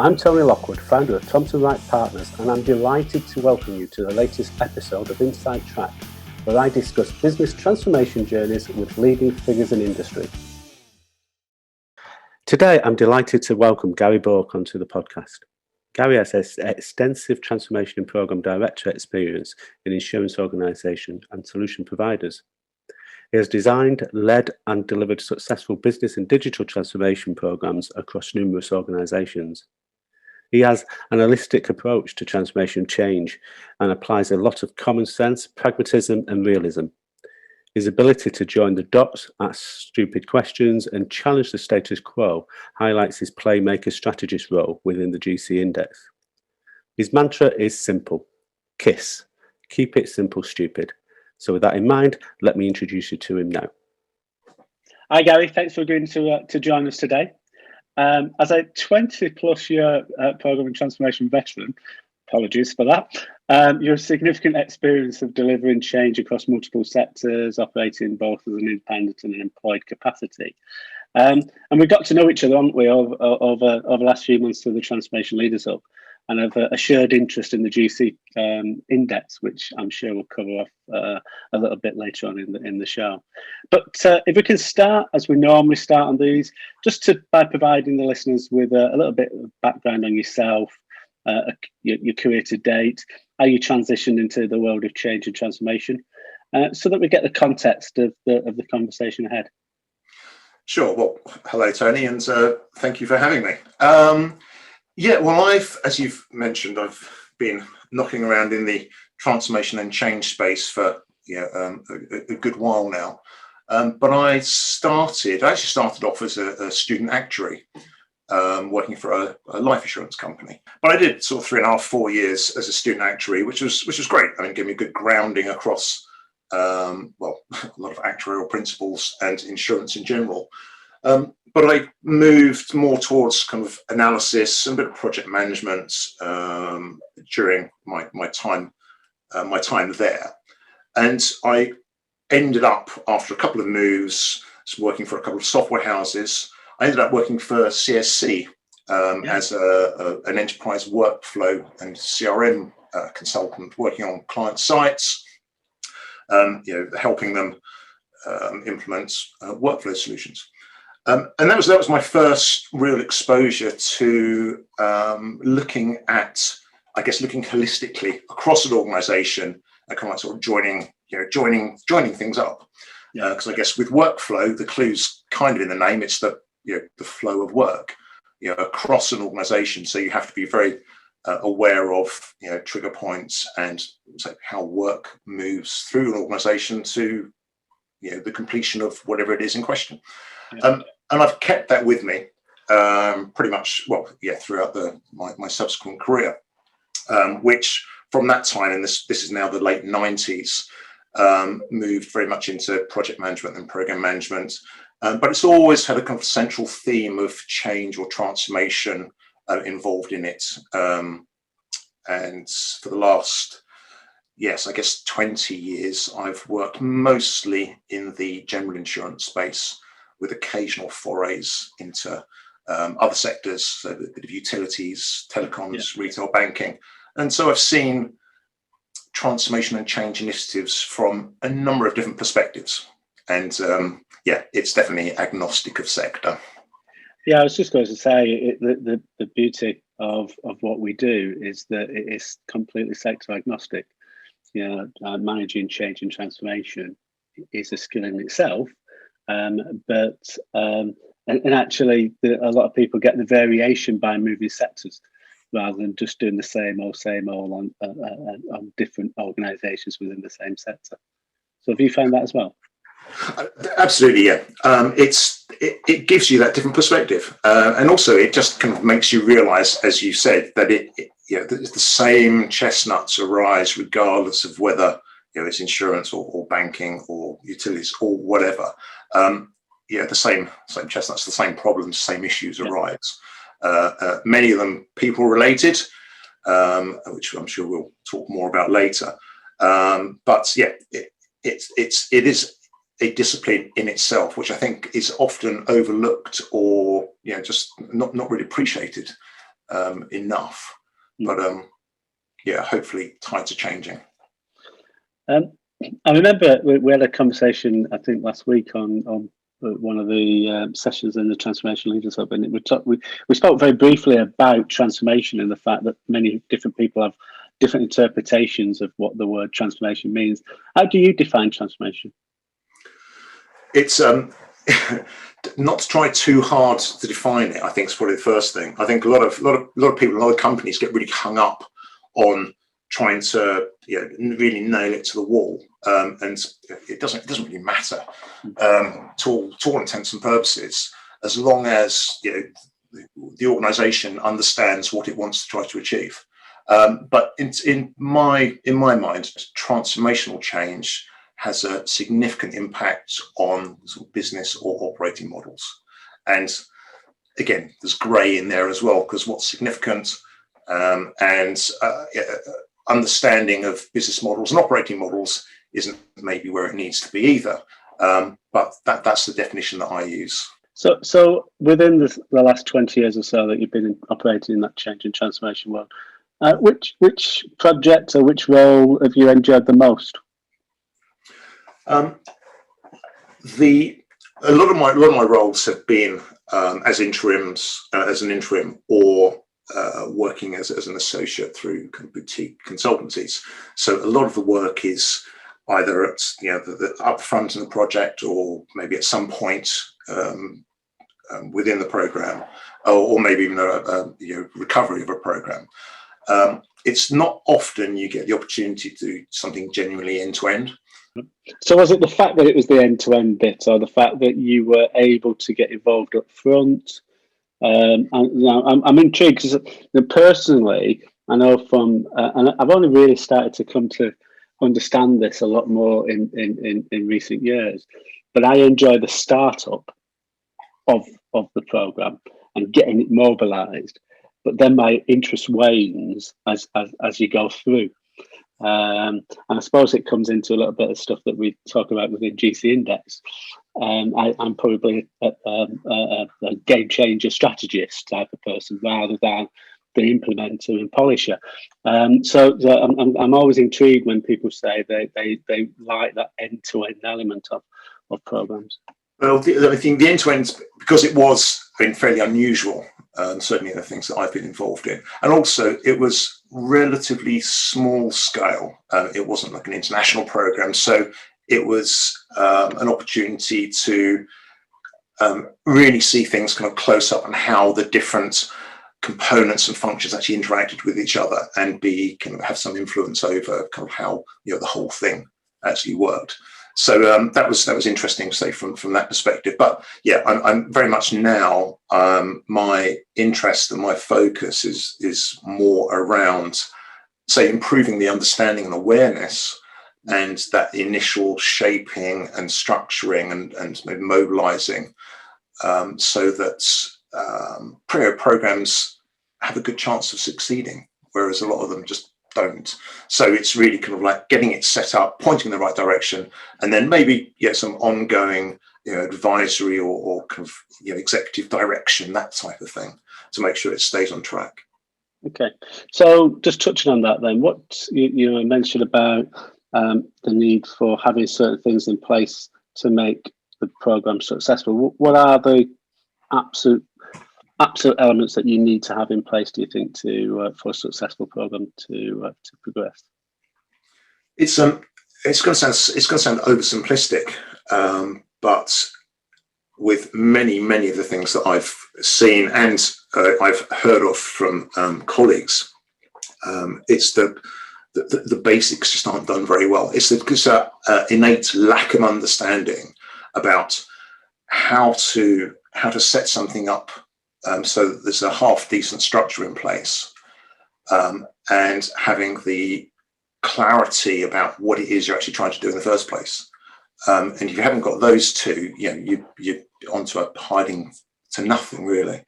I'm Tony Lockwood, founder of Thomson Wright Partners, and I'm delighted to welcome you to the latest episode of Inside Track, where I discuss business transformation journeys with leading figures in industry. Today, I'm delighted to welcome Gary Burke onto the podcast. Gary has extensive transformation and program director experience in insurance organisation and solution providers. He has designed, led and delivered successful business and digital transformation programs across numerous organisations. He has an holistic approach to transformation change and applies a lot of common sense, pragmatism and realism. His ability to join the dots, ask stupid questions and challenge the status quo highlights his playmaker strategist role within the GC Index. His mantra is simple: KISS. Keep it simple, stupid. So with that in mind, let me introduce you to him now. Hi Gary, thanks for agreeing to join us today. As a 20-plus year program and transformation veteran, apologies for that, you have significant experience of delivering change across multiple sectors, operating both as an independent and an employed capacity. And we got to know each other, haven't we, over the last few months through the Transformation Leaders Hub, and have a shared interest in the GC Index, which I'm sure we'll cover off a little bit later on in the show. But if we can start, as we normally start on these, just by providing the listeners with a little bit of background on yourself, your career to date, how you transitioned into the world of change and transformation, so that we get the context of the conversation ahead. Sure. Well, hello, Tony, and thank you for having me. Yeah, well, as you've mentioned, I've been knocking around in the transformation and change space for a good while now. But I actually started off as a student actuary, working for a life insurance company. But I did sort of 3.5, 4 years as a student actuary, which was great. I mean, gave me a good grounding across a lot of actuarial principles and insurance in general. But I moved more towards kind of analysis and a bit of project management during my time there, and I ended up, after a couple of moves, working for a couple of software houses. I ended up working for CSC as an enterprise workflow and CRM consultant, working on client sites, helping them implement workflow solutions. And that was my first real exposure to looking holistically across an organisation and kind of like sort of joining things up. Because I guess with workflow, the clue's kind of in the name. It's the flow of work, across an organisation. So you have to be very aware of trigger points and how work moves through an organisation to the completion of whatever it is in question. And I've kept that with me pretty much, throughout my subsequent career, which from that time, and this is now the late 90s, moved very much into project management and program management. But it's always had a kind of central theme of change or transformation involved in it. And for the last, 20 years, I've worked mostly in the general insurance space, with occasional forays into other sectors, so a bit of utilities, telecoms, retail banking. And so I've seen transformation and change initiatives from a number of different perspectives. And it's definitely agnostic of sector. Yeah, I was just going to say the beauty of what we do is that it is completely sector agnostic. Managing change and transformation is a skill in itself. But actually, a lot of people get the variation by moving sectors rather than just doing the same old on different organisations within the same sector. So have you found that as well? Absolutely, yeah. It gives you that different perspective, and also it just kind of makes you realise, as you said, that the same chestnuts arise regardless of whether it's insurance or banking or utilities or whatever. The same chestnuts, the same problems, same issues arise. Many of them people related, which I'm sure we'll talk more about later. But it is a discipline in itself, which I think is often overlooked or just not really appreciated. enough. But yeah, hopefully tides are changing. I remember we had a conversation, I think last week on one of the sessions in the Transformation Leaders Hub, and we spoke very briefly about transformation and the fact that many different people have different interpretations of what the word transformation means. How do you define transformation? It's not to try too hard to define it. I think is probably the first thing. I think a lot of people, a lot of companies get really hung up on trying to really nail it to the wall, and it doesn't really matter to all intents and purposes, as long as the organisation understands what it wants to try to achieve. But in my mind, transformational change has a significant impact on sort of business or operating models, and again, there's grey in there as well, because what's significant and understanding of business models and operating models isn't maybe where it needs to be either. But that's the definition that I use. So within the last 20 years or so that you've been operating in that change and transformation world, which project or which role have you enjoyed the most? A lot of my roles have been as interims, as an interim, or working as an associate through kind of boutique consultancies. So a lot of the work is either at the upfront in the project, or maybe at some point within the program, or maybe even a recovery of a program. It's not often you get the opportunity to do something genuinely end to end. So was it the fact that it was the end-to-end bit, or the fact that you were able to get involved up front? I'm intrigued because personally, I know from, and I've only really started to come to understand this a lot more in recent years, but I enjoy the startup of the program and getting it mobilised. But then my interest wanes as you go through. And I suppose it comes into a little bit of stuff that we talk about within GC Index. I'm probably a game changer strategist type of person rather than the implementer and polisher. So I'm always intrigued when people say they like that end-to-end element of programs. Well, I think the end-to-end, because it was fairly unusual, certainly the things that I've been involved in, and also it was relatively small scale. It wasn't like an international program, so it was an opportunity to really see things kind of close up and how the different components and functions actually interacted with each other, and have some influence over kind of how the whole thing actually worked. So that was interesting, say, from that perspective. But yeah, I'm very much now, my interest and my focus is more around, say, improving the understanding and awareness, and that initial shaping and structuring and maybe mobilising, so that programs have a good chance of succeeding, whereas a lot of them just don't. So it's really kind of like getting it set up, pointing in the right direction, and then maybe some ongoing advisory or kind of executive direction, that type of thing, to make sure it stays on track. Okay, so just touching on that then, what you mentioned about the need for having certain things in place to make the program successful. What are the absolute elements that you need to have in place, do you think, for a successful program to progress? It's going to sound oversimplistic, but with many of the things that I've seen and I've heard of from colleagues, it's the basics just aren't done very well. It's because innate lack of understanding about how to set something up so that there's a half decent structure in place, and having the clarity about what it is you're actually trying to do in the first place. And if you haven't got those two, you're onto a hiding to nothing, really.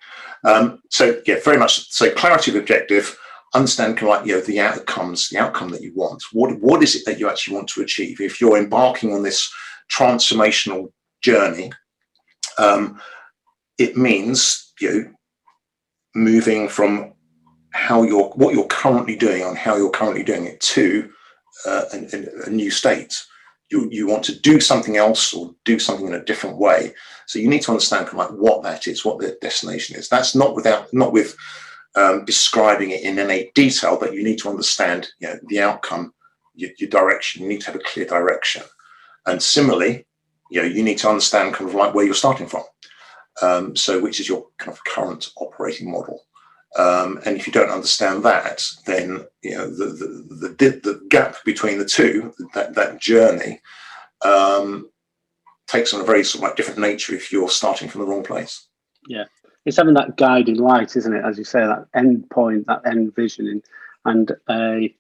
So yeah, very much so. Clarity of objective, understand kind of the outcome that you want. What is it that you actually want to achieve? If you're embarking on this transformational journey, it means moving from what you're currently doing and how you're currently doing it to a new state. You want to do something else or do something in a different way. So you need to understand kind of like what that is, what the destination is. That's not with describing it in any detail, but you need to understand, the outcome, your direction. You need to have a clear direction. And similarly, you need to understand kind of like where you're starting from. So which is your kind of current operating model. And if you don't understand that, then the gap between the two, that journey, takes on a very sort of like different nature if you're starting from the wrong place. Yeah, it's having that guiding light, isn't it? As you say, that end point, that end vision, and a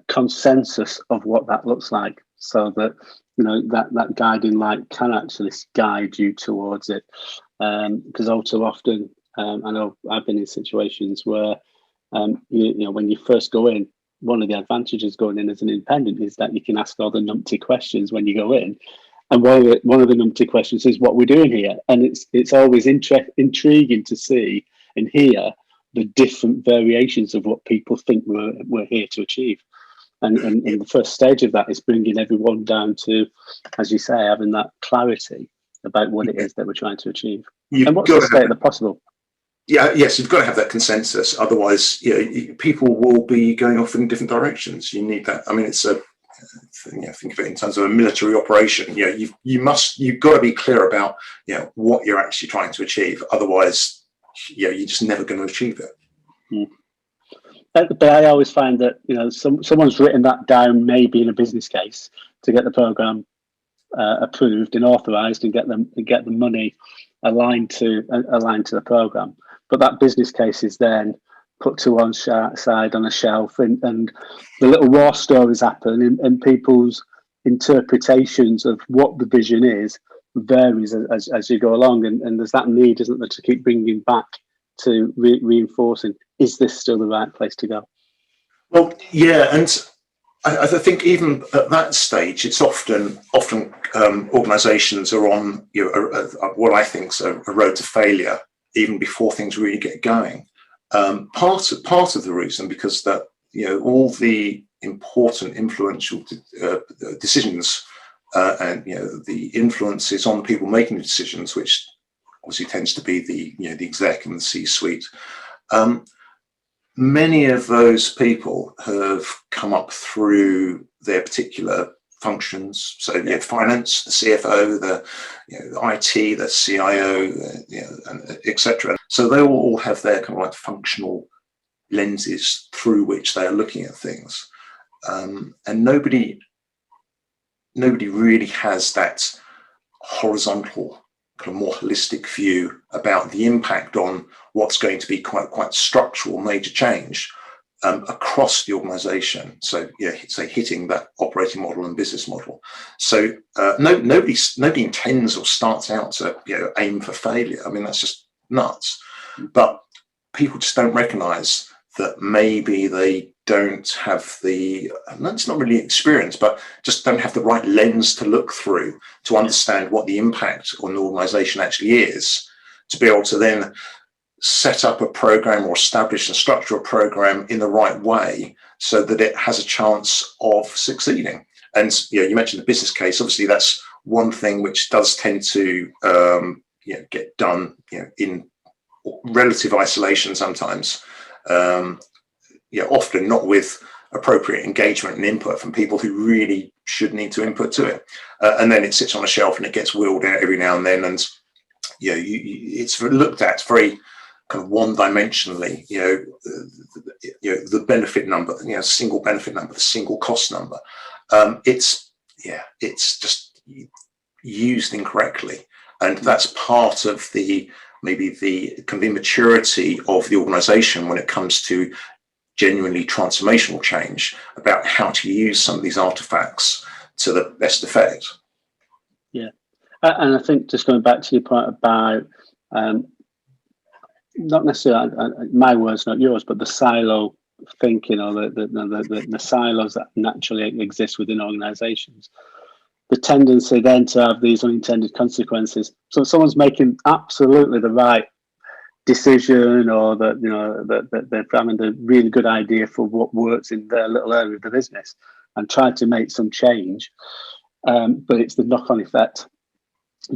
consensus of what that looks like, so that that guiding light can actually guide you towards it. Because all too often, I know I've been in situations where, when you first go in, one of the advantages going in as an independent is that you can ask all the numpty questions when you go in. And one of the numpty questions is what we're doing here. And it's always intriguing to see and hear the different variations of what people think we're here to achieve. And the first stage of that is bringing everyone down to, as you say, having that clarity about what it is that we're trying to achieve. And what's the state of the possible? Yes, you've got to have that consensus. Otherwise, people will be going off in different directions. You need that. I mean, it's think of it in terms of a military operation. You've got to be clear about what you're actually trying to achieve. Otherwise, you're just never going to achieve it. But I always find that someone's written that down maybe in a business case to get the program approved and authorized and get the money aligned to the program. But that business case is then put to one side on a shelf, and the little war stories happen, and people's interpretations of what the vision is varies as you go along, and there's that need, isn't there, to keep bringing back to reinforcing, is this still the right place to go? Well, yeah, and I think even at that stage, it's often organisations are on what I think is a road to failure even before things really get going. Part of the reason, because that all the important influential decisions and the influences on the people making the decisions, which obviously tends to be the the exec and the C-suite. Many of those people have come up through their particular functions. So finance, the CFO, the IT, the CIO, and etc. So they all have their kind of like functional lenses through which they are looking at things, and nobody really has that horizontal, kind of more holistic view about the impact on what's going to be quite structural major change across the organization. So say hitting that operating model and business model. So nobody intends or starts out to aim for failure. I mean, that's just nuts. But people just don't recognize that maybe they don't have it's not really experience, but just don't have the right lens to look through to understand what the impact on the organization actually is, to be able to then set up a program or establish and structure a program in the right way so that it has a chance of succeeding. And you mentioned the business case. Obviously, that's one thing which does tend to get done in relative isolation sometimes. Often not with appropriate engagement and input from people who really should need to input to it. And then it sits on a shelf and it gets wheeled out every now and then. And it's looked at very kind of one-dimensionally. The benefit number, single benefit number, the single cost number. It's just used incorrectly, and that's part of maybe the maturity of the organisation when it comes to genuinely transformational change, about how to use some of these artifacts to the best effect. Yeah, and I think just going back to your point about not necessarily my words, not yours, but the silo thinking, or the silos that naturally exist within organisations. The tendency then to have these unintended consequences. So someone's making absolutely the right decision, or that that they're having a really good idea for what works in their little area of the business and try to make some change. But it's the knock-on effect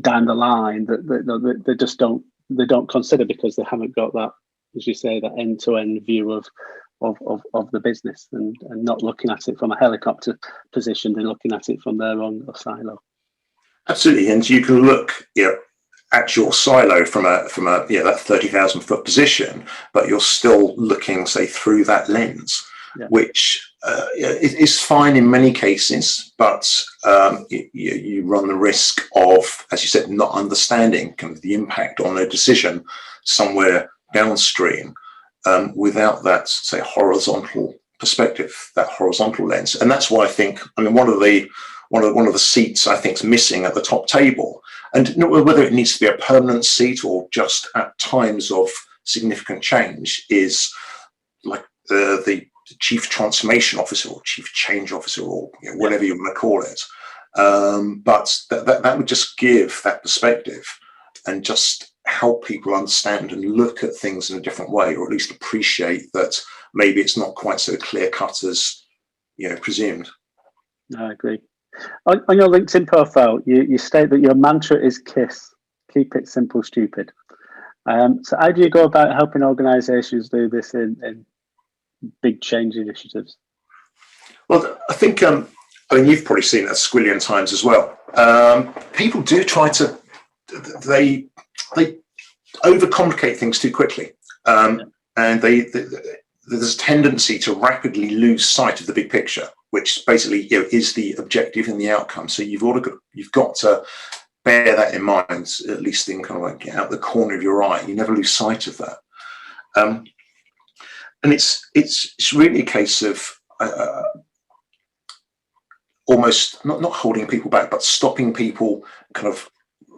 down the line that they just don't consider, because they haven't got that, as you say, that end-to-end view of the business, and not looking at it from a helicopter position. They're looking at it from their own silo. Absolutely, and you can look, at your silo from a that 30,000 foot position, but you're still looking, say, through that lens, which is fine in many cases, but you run the risk of, as you said, not understanding kind of the impact on a decision somewhere downstream without that, say, horizontal perspective, that horizontal lens. And that's why I think, one of the seats I think is missing at the top table, and whether it needs to be a permanent seat or just at times of significant change, is like the chief transformation officer or chief change officer, or whatever you want to call it. But that would just give that perspective and just help people understand and look at things in a different way, or at least appreciate that maybe it's not quite so clear cut as presumed. I agree. On your LinkedIn profile, you state that your mantra is KISS, keep it simple, stupid. So how do you go about helping organisations do this in big change initiatives? Well, I think, you've probably seen that a squillion times as well. People do try to, they overcomplicate things too quickly. And there's a tendency to rapidly lose sight of the big picture, which basically is the objective and the outcome. So you've got to bear that in mind, at least in kind of like out the corner of your eye. You never lose sight of that. And it's really a case of almost not holding people back, but stopping people kind of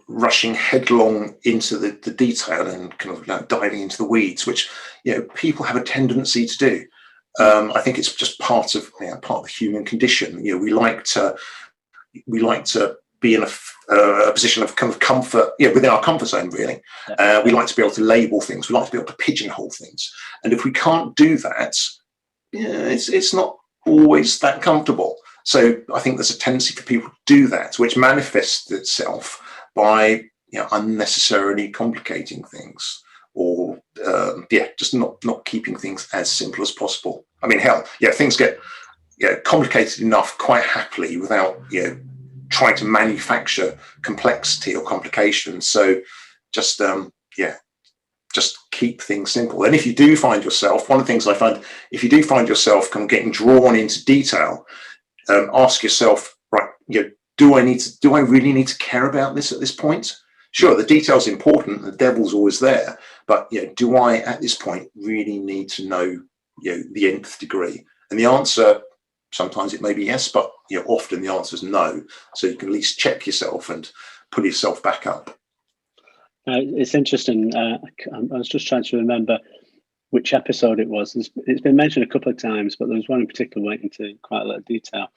rushing headlong into the detail and kind of diving into the weeds, which people have a tendency to do. I think it's just part of the human condition. We like to be in a position of kind of comfort, within our comfort zone, really. We like to be able to label things. We like to be able to pigeonhole things. And if we can't do that, it's not always that comfortable. So I think there's a tendency for people to do that, which manifests itself by unnecessarily complicating things, or just not keeping things as simple as possible. I mean, hell, things get complicated enough quite happily without trying to manufacture complexity or complication. So just keep things simple. And if you do find yourself, one of the things I find, if you do find yourself kind of getting drawn into detail, ask yourself, right, do I really need to care about this at this point? Sure, the detail's important, the devil's always there, but do I at this point really need to know the nth degree? And the answer, sometimes it may be yes, but often the answer is no. So you can at least check yourself and pull yourself back up. It's interesting. I was just trying to remember which episode it was. It's been mentioned a couple of times, but there was one in particular went into quite a lot of detail,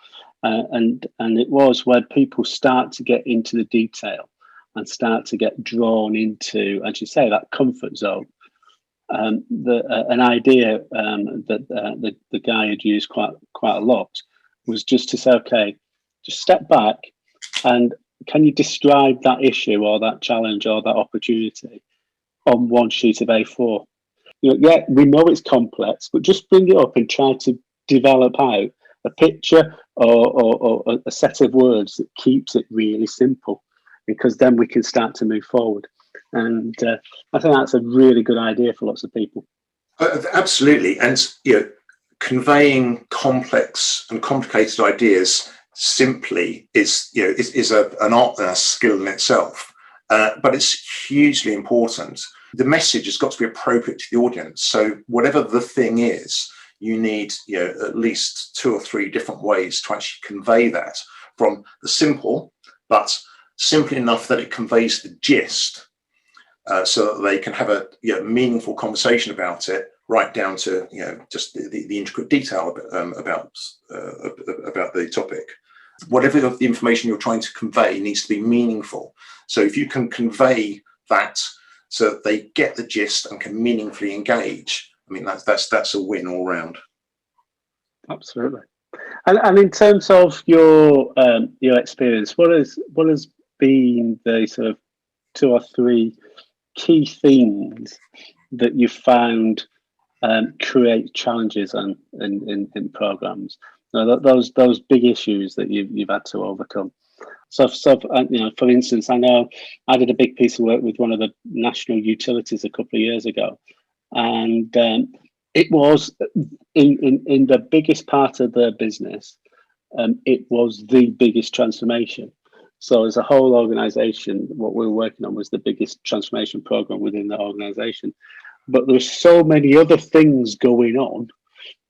and it was where people start to get into the detail and start to get drawn into, as you say, that comfort zone. An idea that the guy had used quite a lot was just to say, okay, just step back, and can you describe that issue or that challenge or that opportunity on one sheet of A4? We know it's complex, but just bring it up and try to develop out a picture or a set of words that keeps it really simple, because then we can start to move forward. And I think that's a really good idea for lots of people. Absolutely. And conveying complex and complicated ideas simply is an art and a skill in itself. But it's hugely important. The message has got to be appropriate to the audience. So whatever the thing is, you need at least 2 or 3 different ways to actually convey that, from the simple, but simply enough that it conveys the gist, so that they can have a meaningful conversation about it, right down to just the intricate detail about the topic. Whatever the information you're trying to convey needs to be meaningful. So if you can convey that so that they get the gist and can meaningfully engage. I mean, that's a win all round. Absolutely. And in terms of your experience, what has been the sort of 2 or 3 key things that you found create challenges in programs? Those big issues that you've had to overcome. So for instance, I know I did a big piece of work with one of the national utilities a couple of years ago, and it was in the biggest part of their business. It was the biggest transformation. So as a whole organisation, what we were working on was the biggest transformation program within the organisation. But there were so many other things going on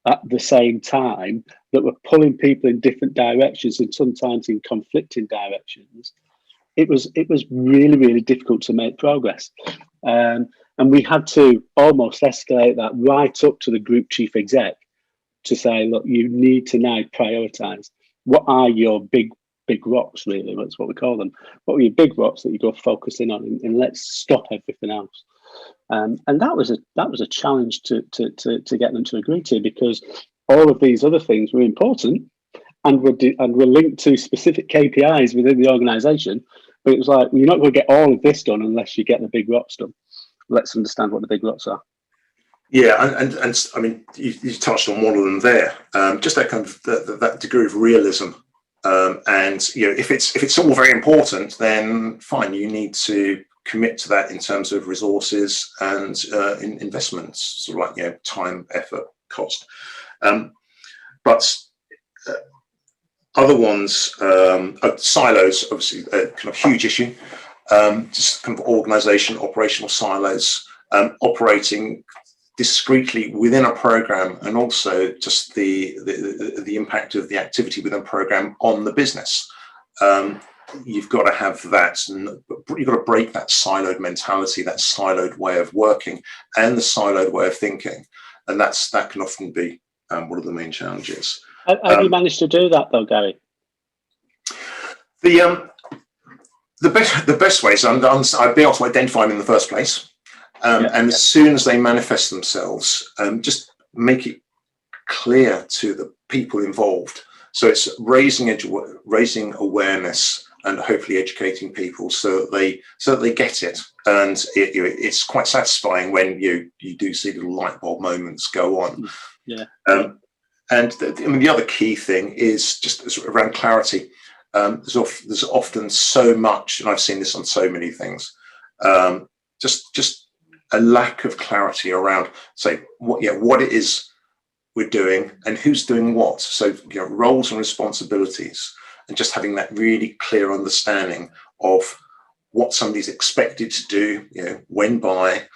at the same time that were pulling people in different directions and sometimes in conflicting directions. It was really, really difficult to make progress. And we had to almost escalate that right up to the group chief exec to say, look, you need to now prioritise. What are your big rocks, really? That's what we call them. What are your big rocks that you go focusing on, and let's stop everything else. And that was a challenge to get them to agree to, because all of these other things were important and were linked to specific KPIs within the organisation. But it was like, well, you're not going to get all of this done unless you get the big rocks done. Let's understand what the big rocks are. Yeah, and I mean, you touched on one of them there. Just that kind of that degree of realism. And if it's all very important, then fine, you need to commit to that in terms of resources and investments, sort of like time, effort, cost. But other ones, silos, obviously, a kind of huge issue. Just kind of organisation, operational silos, operating discreetly within a program, and also just the impact of the activity within a program on the business. You've got to have that, and you've got to break that siloed mentality, that siloed way of working, and the siloed way of thinking, and that can often be one of the main challenges. Have you managed to do that though, Gary? The best way is I've been able to identify them in the first place, and as soon as they manifest themselves, just make it clear to the people involved. So it's raising awareness and hopefully educating people so that they get it. And it's quite satisfying when you do see little light bulb moments go on. Yeah. And the other key thing is just around clarity. There's often so much, and I've seen this on so many things, just a lack of clarity around, say, what it is we're doing and who's doing what. So roles and responsibilities, and just having that really clear understanding of what somebody's expected to do, when by.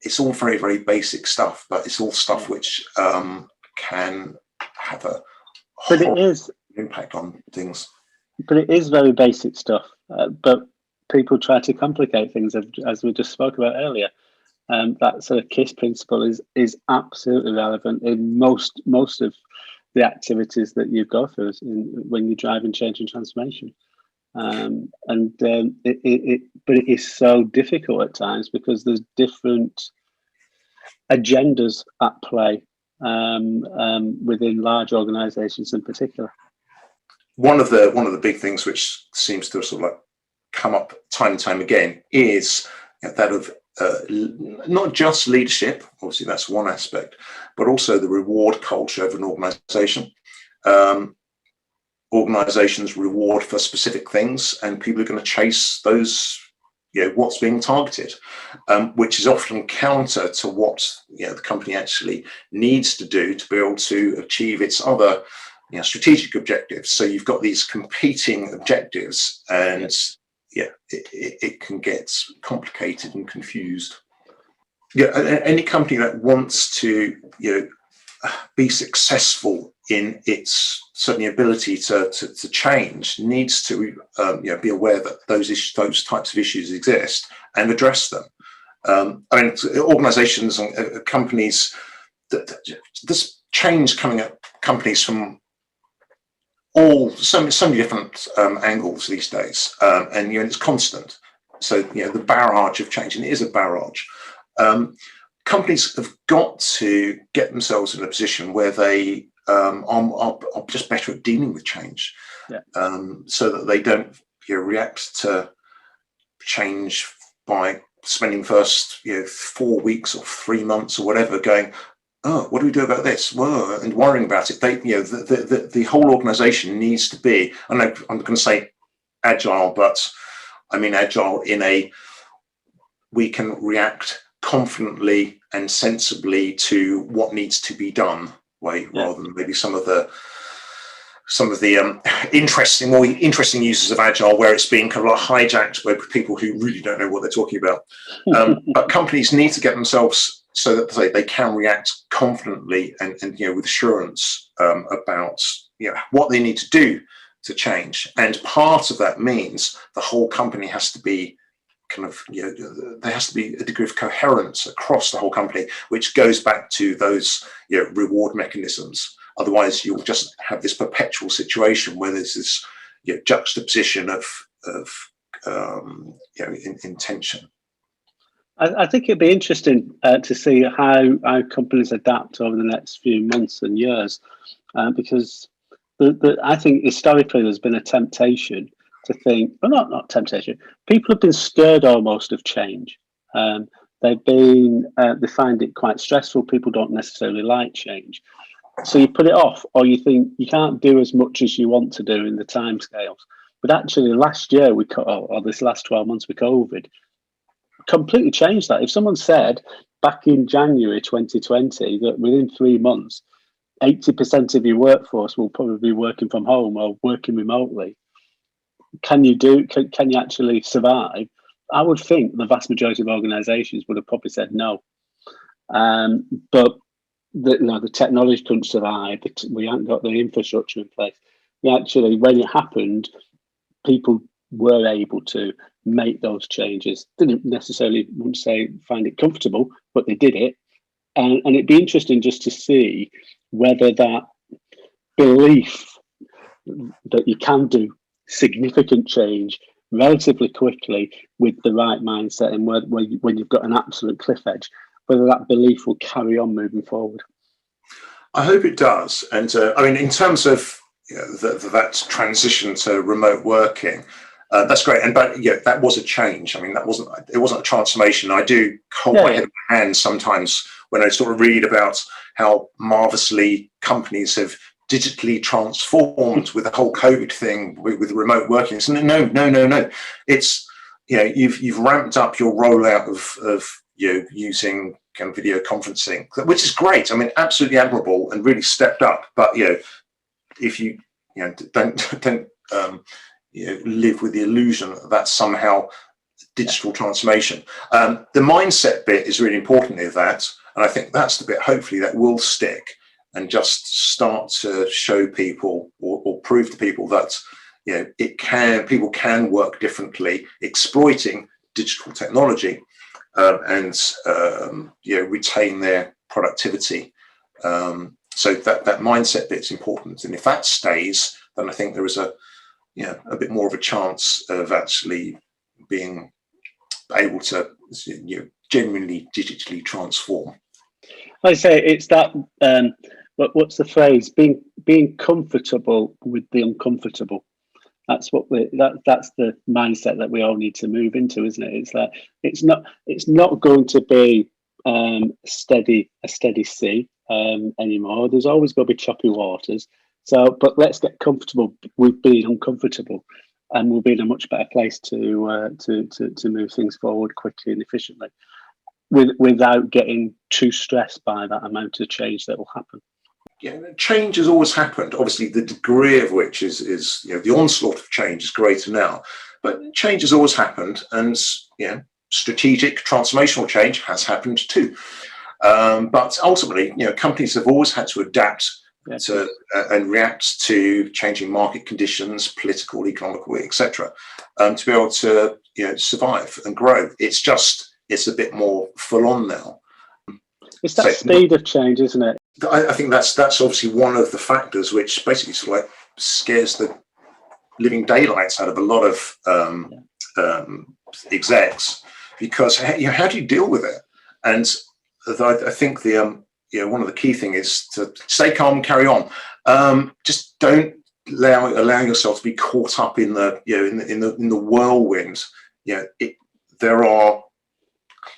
It's all very, very basic stuff, but it's all stuff which can have a impact on things. But it is very basic stuff. But people try to complicate things, as we just spoke about earlier. That sort of KISS principle is absolutely relevant in most of the activities that you go through when you're driving change and transformation. But it is so difficult at times because there's different agendas at play within large organisations in particular. One of the big things which seems to sort of like come up time and time again is that of not just leadership. Obviously, that's one aspect, but also the reward culture of an organisation. Organisations reward for specific things, and people are going to chase those. What's being targeted, which is often counter to what the company actually needs to do to be able to achieve its other strategic objectives. So you've got these competing objectives, and it can get complicated and confused. Any company that wants to be successful in its certainly ability to change needs to be aware that those types of issues exist and address them. Organizations and companies, there's change coming at companies from so many different angles these days, and it's constant. So, the barrage of change, and it is a barrage. Companies have got to get themselves in a position where they are just better at dealing with change, so that they don't react to change by spending first 4 weeks or 3 months or whatever going, oh, what do we do about this? Whoa, and worrying about it. They, the whole organization needs to be, I know I'm going to say agile, but I mean agile in a, we can react confidently and sensibly to what needs to be done way, rather than maybe some of the more interesting uses of agile where it's being kind of like hijacked by people who really don't know what they're talking about. But companies need to get themselves so that they can react confidently and with assurance about what they need to do to change. And part of that means the whole company has to be kind of, there has to be a degree of coherence across the whole company, which goes back to those reward mechanisms. Otherwise, you'll just have this perpetual situation where there's this juxtaposition of intention. I think it'd be interesting to see how companies adapt over the next few months and years, because I think historically there's been a temptation to think, well, not temptation. People have been scared almost of change. They find it quite stressful. People don't necessarily like change. So you put it off, or you think you can't do as much as you want to do in the timescales. But actually last year or this last 12 months with COVID, completely changed that. If someone said back in January 2020 that within 3 months, 80% of your workforce will probably be working from home or working remotely, can you actually survive? I would think the vast majority of organizations would have probably said no. But the technology couldn't survive. We hadn't got the infrastructure in place. Actually, when it happened, people were able to make those changes. Didn't necessarily, wouldn't say find it comfortable, but they did it. And it'd be interesting just to see whether that belief that you can do significant change relatively quickly with the right mindset, and when you've got an absolute cliff edge, whether that belief will carry on moving forward. I hope it does. And I mean, in terms of that transition to remote working, that's great. But that was a change. I mean, it wasn't a transformation. I do hold my head in my hands sometimes when I sort of read about how marvelously companies have digitally transformed with the whole COVID thing with remote working. So no. It's you've ramped up your rollout of using kind of video conferencing, which is great. I mean, absolutely admirable and really stepped up. But if you don't live with the illusion that that's somehow digital transformation. The mindset bit is really important in that, and I think that's the bit hopefully that will stick and just start to show people or prove to people that people can work differently, exploiting digital technology, and retain their productivity. So that mindset bit's important, and if that stays, then I think there is a bit more of a chance of actually being able to genuinely digitally transform. I say it's that. What's the phrase? Being comfortable with the uncomfortable. That's that's the mindset that we all need to move into, isn't it? It's that it's not going to be a steady sea anymore. There's always going to be choppy waters. So, but let's get comfortable with being uncomfortable, and we'll be in a much better place to move things forward quickly and efficiently, without getting too stressed by that amount of change that will happen. Yeah, change has always happened. Obviously, the degree of which is the onslaught of change is greater now, but change has always happened, and strategic transformational change has happened too. But ultimately, companies have always had to adapt to and react to changing market conditions, political, economical, etc., to be able to survive and grow. It's a bit more full on now. It's that speed of change, isn't it? I think that's obviously one of the factors which basically sort of like scares the living daylights out of a lot of execs, because how do you deal with it? And I think one of the key things is to stay calm and carry on. Just don't allow yourself to be caught up in the in the whirlwind.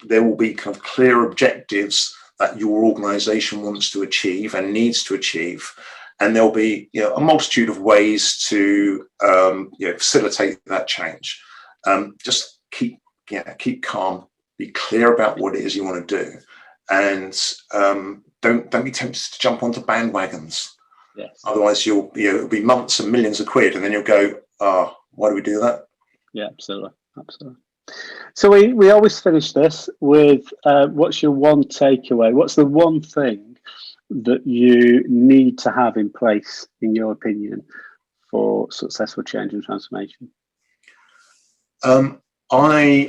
There will be kind of clear objectives that your organization wants to achieve and needs to achieve, and there'll be a multitude of ways to facilitate that change. Just keep calm, be clear about what it is you want to do, and don't be tempted to jump onto bandwagons. Yes. Otherwise, it'll be months and millions of quid, and then you'll go, why do we do that? Yeah, absolutely. So we always finish this with what's your one takeaway? What's the one thing that you need to have in place, in your opinion, for successful change and transformation? I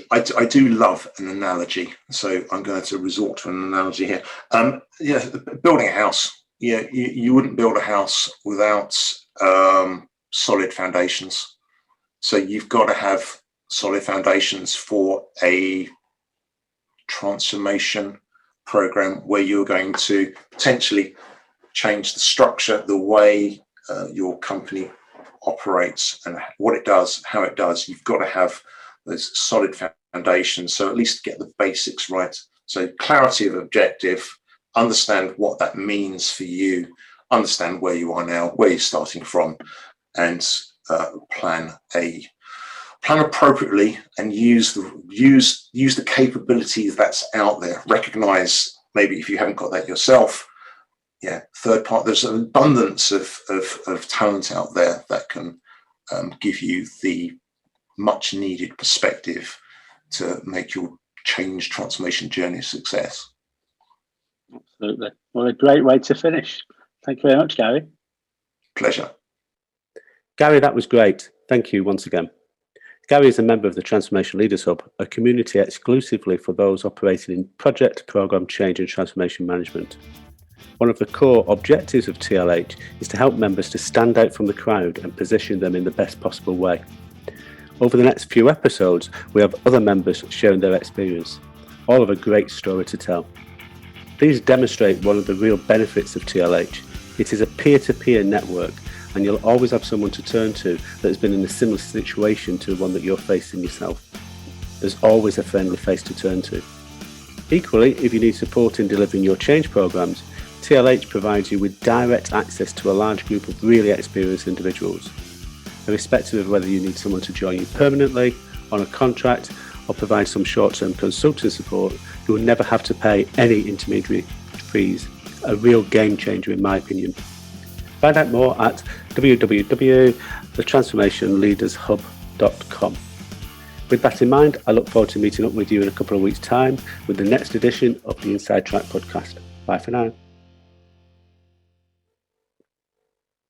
do love an analogy, so I'm going to resort to an analogy here. Building a house. You wouldn't build a house without solid foundations. So you've got to have solid foundations for a transformation program where you're going to potentially change the structure, the way your company operates and what it does, how it does. You've got to have those solid foundations, so at least get the basics right. So clarity of objective, understand what that means for you, understand where you are now, where you're starting from, and plan appropriately, and use the capabilities that's out there. Recognize maybe if you haven't got that yourself, third part. There's an abundance of talent out there that can give you the much needed perspective to make your change transformation journey a success. Absolutely. Well, a great way to finish. Thank you very much, Gary. Pleasure. Gary, that was great. Thank you once again. Gary is a member of the Transformation Leaders Hub, a community exclusively for those operating in project, program, change and transformation management. One of the core objectives of TLH is to help members to stand out from the crowd and position them in the best possible way. Over the next few episodes, we have other members sharing their experience. All have a great story to tell. These demonstrate one of the real benefits of TLH. It is a peer-to-peer network, and you'll always have someone to turn to that has been in a similar situation to the one that you're facing yourself. There's always a friendly face to turn to. Equally, if you need support in delivering your change programs, TLH provides you with direct access to a large group of really experienced individuals. Irrespective of whether you need someone to join you permanently, on a contract, or provide some short-term consulting support, you will never have to pay any intermediary fees. A real game changer, in my opinion. Find out more at www.thetransformationleadershub.com. With that in mind, I look forward to meeting up with you in a couple of weeks' time with the next edition of the Inside Track podcast. Bye for now.